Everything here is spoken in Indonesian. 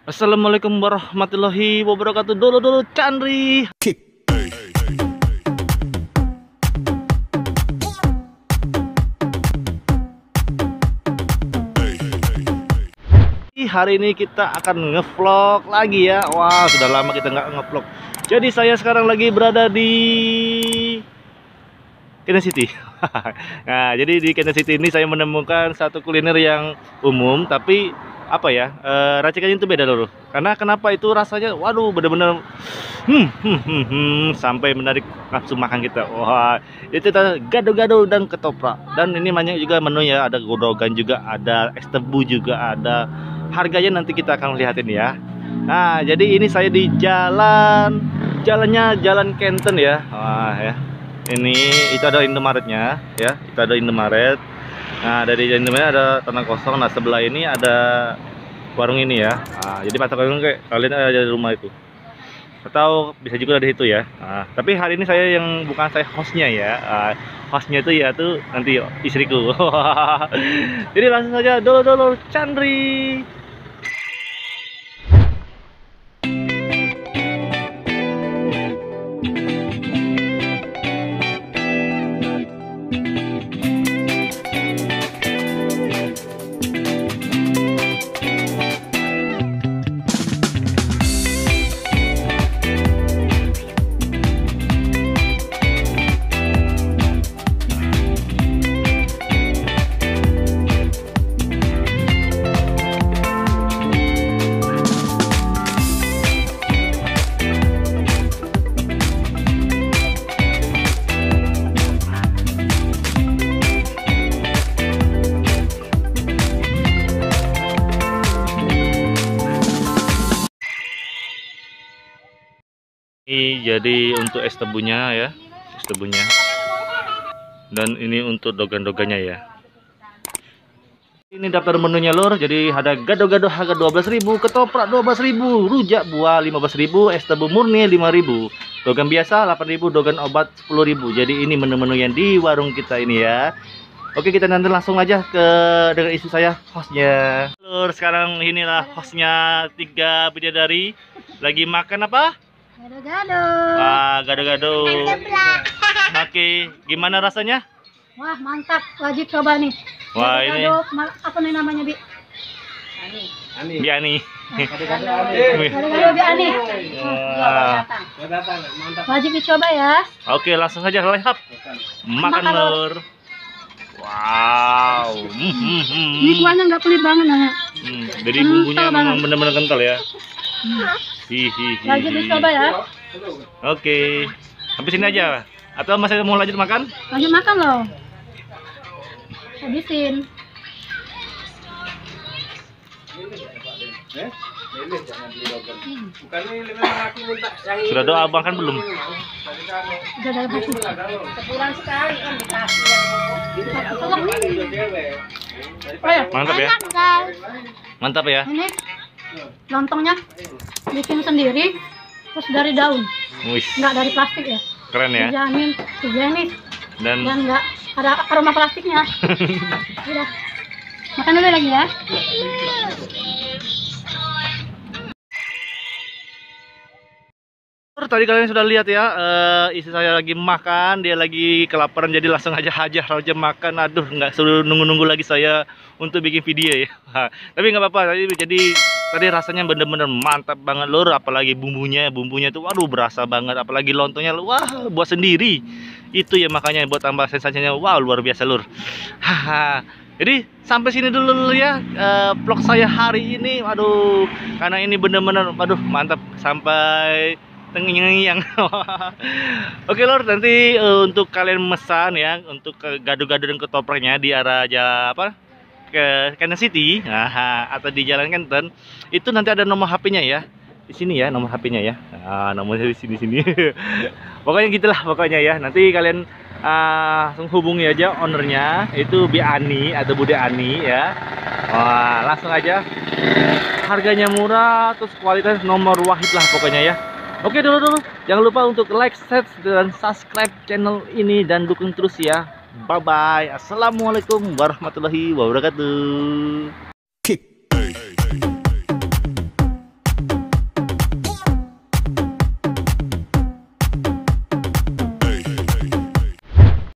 Assalamualaikum warahmatullahi wabarakatuh. Dulu Chandri. Hari ini kita akan ngevlog lagi ya. Wah, sudah lama kita nggak ngevlog. Jadi saya sekarang lagi berada di Kansas City. Nah, jadi di Kansas City ini saya menemukan satu kuliner yang umum, tapi apa ya, racikannya itu beda loh. Karena kenapa itu rasanya, waduh, bener-bener sampai menarik nafsu makan kita. Wah, itu gado-gado dan ketoprak. Dan ini banyak juga menu ya, ada godogan juga, ada es tebu juga ada. Harganya nanti kita akan lihatin ya. Nah, jadi ini saya di jalannya Jalan Kenton ya. Wah ya. Ini itu ada Indomaretnya ya. Itu ada Indomaret. Nah, dari Indomaret ada tanah kosong. Nah, sebelah ini ada warung ini ya. Nah, jadi patokan kayak kalian ada di rumah itu. Atau bisa juga dari itu ya. Nah, tapi hari ini saya yang bukan saya hostnya ya. Hostnya itu ya tuh nanti istriku. Jadi langsung saja dulu Chandri. Ini jadi untuk es tebunya ya, es tebunya. Dan ini untuk dogan-dogannya ya. Ini daftar menunya lur. Jadi ada gado-gado harga 12.000, ketoprak 12.000, rujak buah 15.000, es tebu murni 5.000, dogan biasa 8.000, dogan obat 10.000. Jadi ini menu-menu yang di warung kita ini ya. Oke, kita nanti langsung aja dengan istri saya, hostnya. Lur, sekarang inilah hostnya 3 bidadari lagi makan apa? Gado-gado. Wah, gado-gado. Oke, gimana rasanya? Wah, mantap. Wajib coba nih. Wah, Gado-gado, apa nih namanya, Bi? Bi Ani. Gado-gado Bi Ani. Wah. Wajib dicoba ya. Oke, langsung saja lehap. Makan lur. Wow. Ini kuahnya nggak pelit banget nanya. Jadi bumbunya memang benar-benar kental ya. Wajib dicoba ya. Oke. Habis ini aja. Atau masih mau lanjut makan? Lanjut makan loh. Habisin. Sudah doa abang kan belum? Udah dalam hati. Sebulan sekali kan dikasih yang Mantap ya. Mantap ya. Ini lontongnya bikin sendiri, terus dari daun, Wih, nggak dari plastik ya. keren ya. Dijamin higienis Dan dan nggak ada aroma plastiknya. Udah, makan dulu lagi ya. tadi kalian sudah lihat ya, istri saya lagi makan, dia lagi kelaparan, jadi langsung aja makan. Aduh, nggak suruh nunggu-nunggu lagi saya untuk bikin video ya. Tapi nggak apa-apa. Jadi tadi rasanya bener-bener mantap banget lur. Apalagi bumbunya tuh, waduh, berasa banget. Apalagi lontongnya, wah, buat sendiri. Itu ya makanya buat tambah sensasinya, wow, luar biasa lur. Jadi sampai sini dulu ya vlog saya hari ini. Waduh, karena ini bener-bener, waduh, mantap sampai tenging-tenging. Oke lor, nanti untuk kalian mesan ya untuk gado-gado dan ketopraknya di arah ke Kansas City, atau di Jalan Kenton, itu nanti ada nomor HP-nya ya. Di sini ya nomor HP-nya ya. Nomornya di sini. Pokoknya gitulah pokoknya ya. Nanti kalian langsung hubungi aja ownernya, itu Bi Ani atau Bude Ani ya. Wah, langsung aja. Harganya murah, terus kualitas nomor wahid lah pokoknya ya. Oke dulu, jangan lupa untuk like, share, dan subscribe channel ini dan dukung terus ya. Bye bye. Assalamualaikum warahmatullahi wabarakatuh.